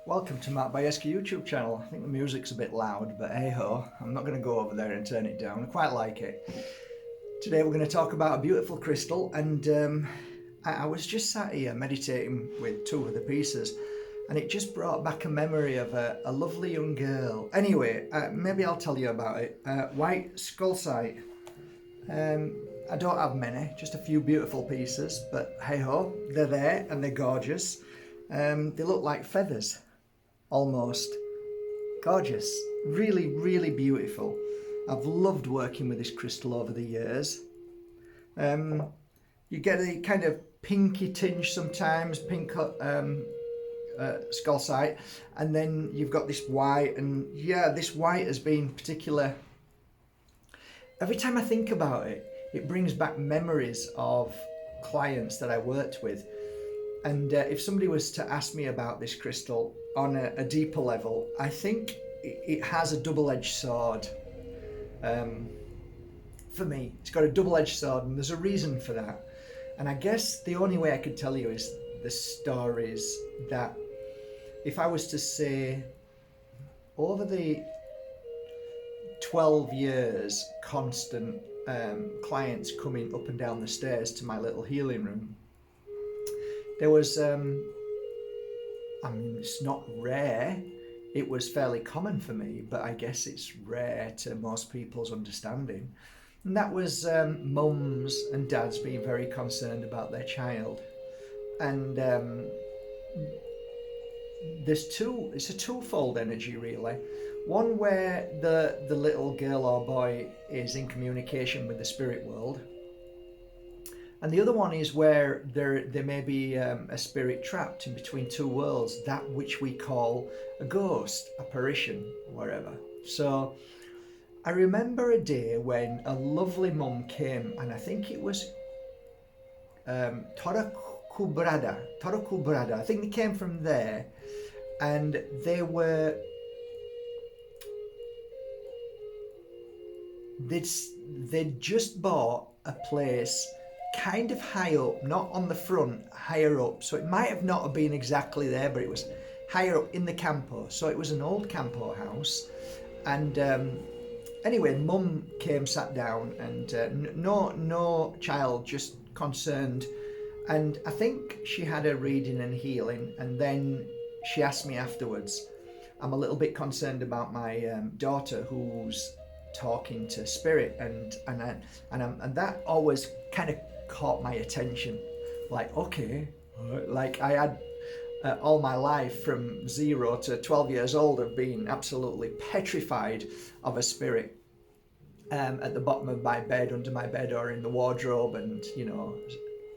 Welcome to Mark Bajerski YouTube channel. I think the music's a bit loud, but hey ho, I'm not going to go over there and turn it down. I quite like it. Today we're going to talk about a beautiful crystal, and I was just sat here meditating with two of the pieces, and it just brought back a memory of a lovely young girl. Anyway, maybe I'll tell you about it. White Scolocite. I don't have many, just a few beautiful pieces, but hey ho, they're there and they're gorgeous. They look like feathers, almost. Gorgeous, really, really beautiful. I've loved working with this crystal over the years. You get a kind of pinky tinge sometimes, pink Scolocite, and then you've got this white, and yeah, this white has been particular. Every time I think about it, it brings back memories of clients that I worked with. And if somebody was to ask me about this crystal on a deeper level, I think it has a double-edged sword. For me, it's got a double-edged sword, and there's a reason for that. And I guess the only way I could tell you is the stories that, if I was to say, over the 12 years constant clients coming up and down the stairs to my little healing room, there was, I mean, it's not rare, it was fairly common for me, but I guess it's rare to most people's understanding. And that was mums and dads being very concerned about their child. And it's a twofold energy really. One where the little girl or boy is in communication with the spirit world. And the other one is where there may be a spirit trapped in between two worlds, that which we call a ghost, apparition, wherever. So I remember a day when a lovely mum came, and I think it was Toracubrada, I think they came from there, and they'd just bought a place kind of high up, not on the front, higher up. So it might have not have been exactly there, but it was higher up in the campo. So it was an old campo house. And anyway, mum came, sat down, and no child, just concerned. And I think she had a reading and healing, and then she asked me afterwards, I'm a little bit concerned about my daughter who's talking to spirit, and that always kind of caught my attention. Like, okay, like I had all my life from 0 to 12 years old of being absolutely petrified of a spirit at the bottom of my bed, under my bed, or in the wardrobe. And you know,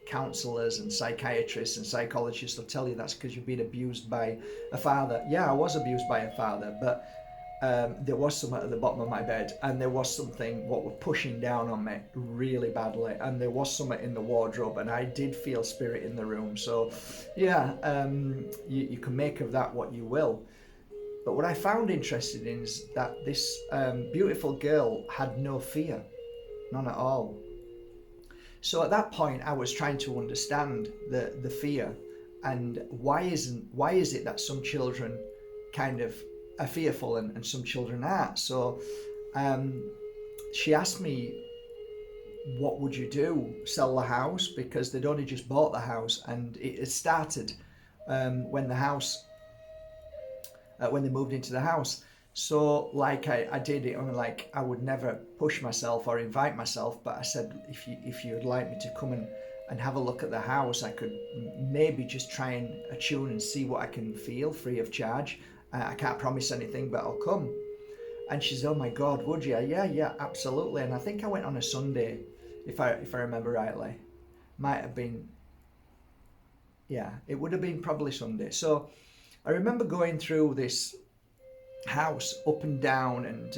counselors and psychiatrists and psychologists will tell you that's because you've been abused by a father. Yeah, I was abused by a father, but there was something at the bottom of my bed, and there was something what were pushing down on me really badly, and there was something in the wardrobe, and I did feel spirit in the room. So yeah, you can make of that what you will. But what I found interesting is that this beautiful girl had no fear, none at all. So at that point I was trying to understand the fear, and why is it that some children kind of are fearful and some children aren't. So she asked me, what would you do? Sell the house? Because they'd only just bought the house, and it started when they moved into the house. So like I did it, like I would never push myself or invite myself, but I said, if you'd like me to come and have a look at the house, I could maybe just try and attune and see what I can feel free of charge. I can't promise anything, but I'll come. And she said, oh my God, would you? Yeah, absolutely. And I think I went on a Sunday, if I remember rightly. Might have been, yeah, it would have been probably Sunday. So I remember going through this house up and down, and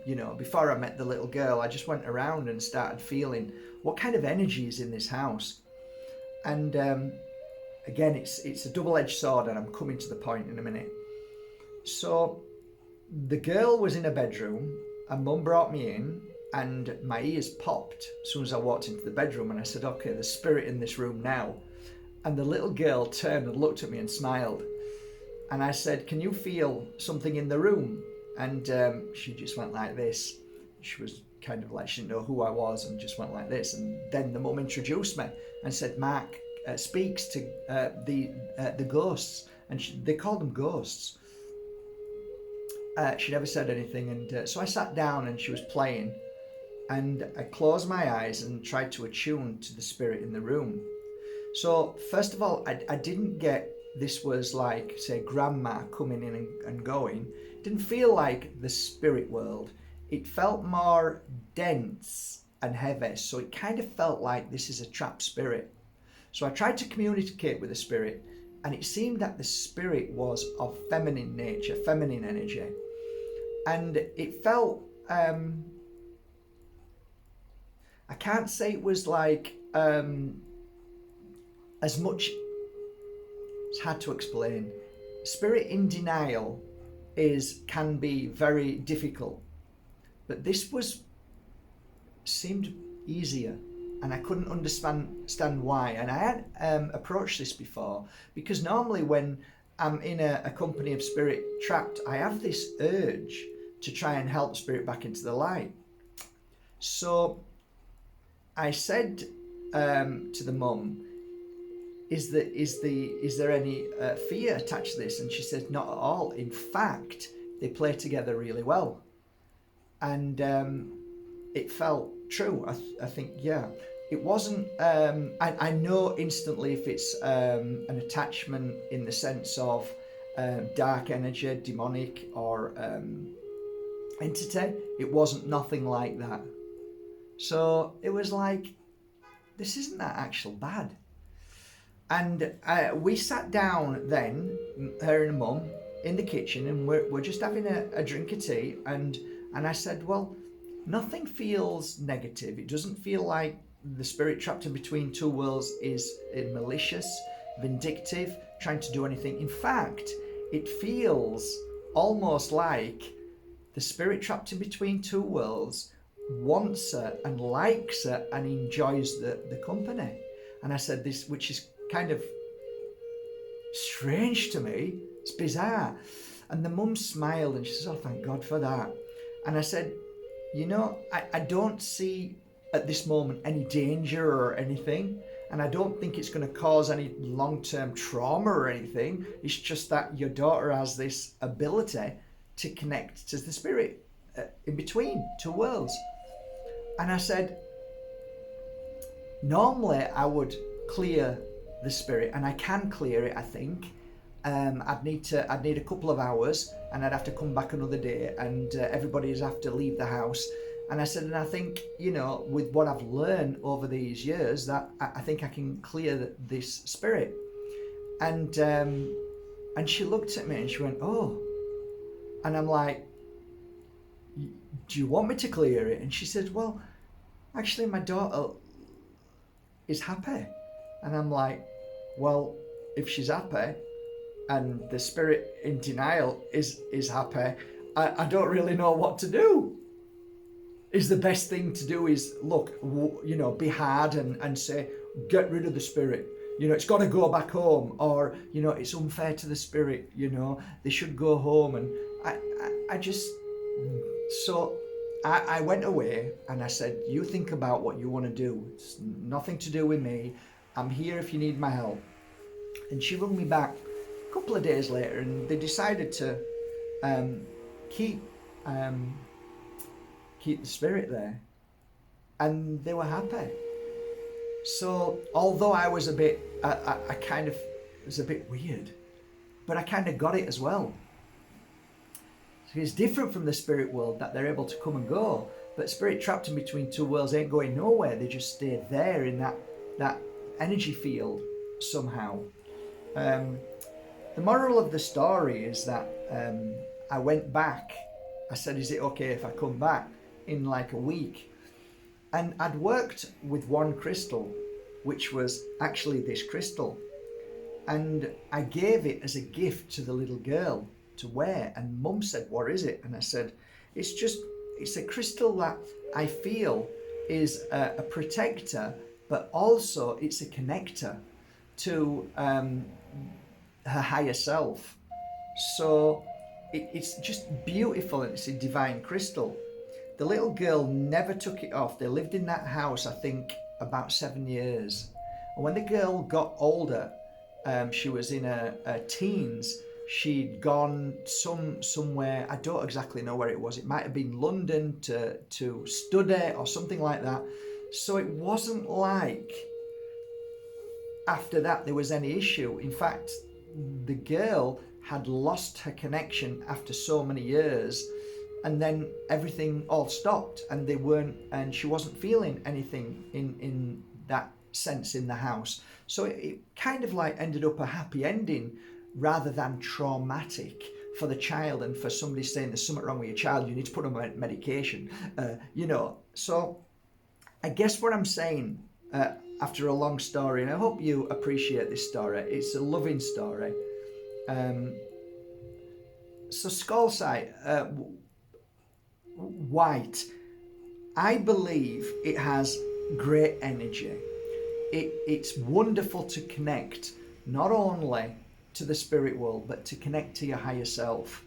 you know, before I met the little girl, I just went around and started feeling what kind of energy is in this house. And again, it's a double-edged sword, and I'm coming to the point in a minute. So the girl was in a bedroom, and mum brought me in, and my ears popped as soon as I walked into the bedroom, and I said, okay, there's spirit in this room now. And the little girl turned and looked at me and smiled. And I said, can you feel something in the room? And she just went like this. She was kind of like, she didn't know who I was, and just went like this. And then the mum introduced me and said, Mark speaks to the ghosts. And they called them ghosts. She never said anything. And so I sat down and she was playing. And I closed my eyes and tried to attune to the spirit in the room. So first of all, I didn't get this was like, say, grandma coming in and going. It didn't feel like the spirit world. It felt more dense and heavy. So it kind of felt like this is a trapped spirit. So I tried to communicate with the spirit, and it seemed that the spirit was of feminine nature, feminine energy. And it felt, I can't say it was like as much, it's hard to explain. Spirit in denial can be very difficult, but this seemed easier, and I couldn't understand why. And I had approached this before, because normally when I'm in a company of spirit trapped, I have this urge to try and help spirit back into the light. So I said to the mum, is there any fear attached to this? And she said, not at all. In fact, they play together really well. And it felt true. I think, yeah. It wasn't, I know instantly if it's an attachment in the sense of dark energy, demonic, or entity. It wasn't nothing like that. So it was like, this isn't that actual bad. And we sat down then, her and mum, in the kitchen, and we're just having a drink of tea. And I said, well, nothing feels negative. It doesn't feel like the spirit trapped in between two worlds is malicious, vindictive, trying to do anything. In fact, it feels almost like the spirit trapped in between two worlds wants her and likes her and enjoys the company. And I said this, which is kind of strange to me. It's bizarre. And the mum smiled and she said, oh, thank God for that. And I said, you know, I don't see at this moment any danger or anything. And I don't think it's going to cause any long-term trauma or anything. It's just that your daughter has this ability to connect to the spirit in between two worlds. And I said, normally I would clear the spirit, and I can clear it, I think. I'd need a couple of hours, and I'd have to come back another day, and everybody's have to leave the house. And I said, and I think, you know, with what I've learned over these years, that I think I can clear this spirit. And she looked at me and she went, oh. And I'm like, do you want me to clear it? And she said, well, actually my daughter is happy. And I'm like, well, if she's happy and the spirit in denial is happy, I don't really know what to do. Is the best thing to do is, look, you know, be hard and say, get rid of the spirit. You know, it's got to go back home, or, you know, it's unfair to the spirit, you know, they should go home. And I went away and I said, you think about what you want to do. It's nothing to do with me. I'm here if you need my help. And she rang me back a couple of days later, and they decided to keep the spirit there, and they were happy. So although I was a bit, I kind of, it was a bit weird, but I kind of got it as well. So it's different from the spirit world, that they're able to come and go, but spirit trapped in between two worlds ain't going nowhere. They just stay there in that energy field somehow. The moral of the story is that I went back. I said, is it okay if I come back in like a week? And I'd worked with one crystal, which was actually this crystal. And I gave it as a gift to the little girl to wear. And Mum said, what is it? And I said, it's a crystal that I feel is a protector, but also it's a connector to her higher self. So it's just beautiful, and it's a divine crystal. The little girl never took it off. They lived in that house, I think, about 7 years. And when the girl got older, she was in her teens. She'd gone somewhere. I don't exactly know where it was. It might have been London to study or something like that. So it wasn't like after that there was any issue. In fact, the girl had lost her connection after so many years, and then everything all stopped, and she wasn't feeling anything in that sense in the house. So it kind of like ended up a happy ending rather than traumatic for the child, and for somebody saying there's something wrong with your child, you need to put them on medication, So I guess what I'm saying, after a long story, and I hope you appreciate this story, it's a loving story. So Scolocite, white, I believe it has great energy. It's wonderful to connect not only to the spirit world, but to connect to your higher self.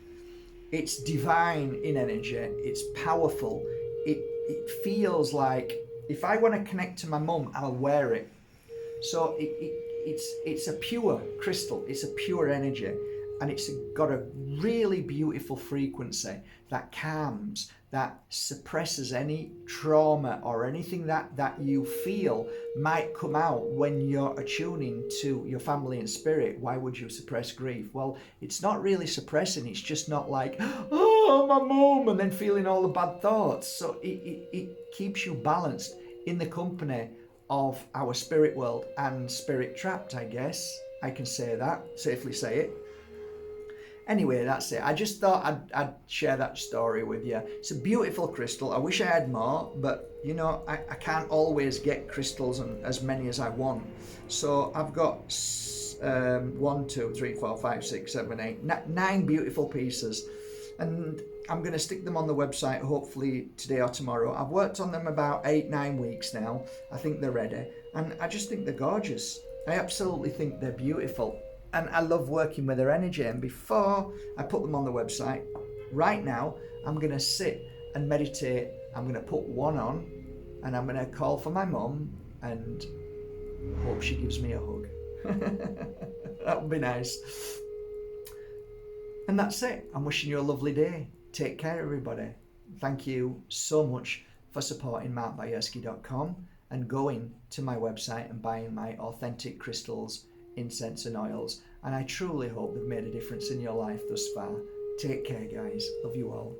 It's divine in energy. It's powerful. It feels like if I want to connect to my mum, I'll wear it. So it's a pure crystal. It's a pure energy, and it's got a really beautiful frequency that calms, that suppresses any trauma or anything that you feel might come out when you're attuning to your family and spirit. Why would you suppress grief? Well, it's not really suppressing. It's just not like, oh, my mum, and then feeling all the bad thoughts. So it keeps you balanced in the company of our spirit world and spirit trapped, I guess. I can say that, safely say it. Anyway, that's it. I just thought I'd share that story with you. It's a beautiful crystal. I wish I had more, but I can't always get crystals and as many as I want. So I've got 1, 2, 3, 4, 5, 6, 7, 8, 9 beautiful pieces, and I'm going to stick them on the website hopefully today or tomorrow. I've worked on them about 8-9 weeks now. I think they're ready, and I just think they're gorgeous. I absolutely think they're beautiful. And I love working with their energy. And before I put them on the website, right now, I'm going to sit and meditate. I'm going to put one on, and I'm going to call for my mum and hope she gives me a hug. That would be nice. And that's it. I'm wishing you a lovely day. Take care, everybody. Thank you so much for supporting Bajerski.com and going to my website and buying my authentic crystals, incense and oils, and I truly hope they've made a difference in your life thus far. Take care, guys. Love you all.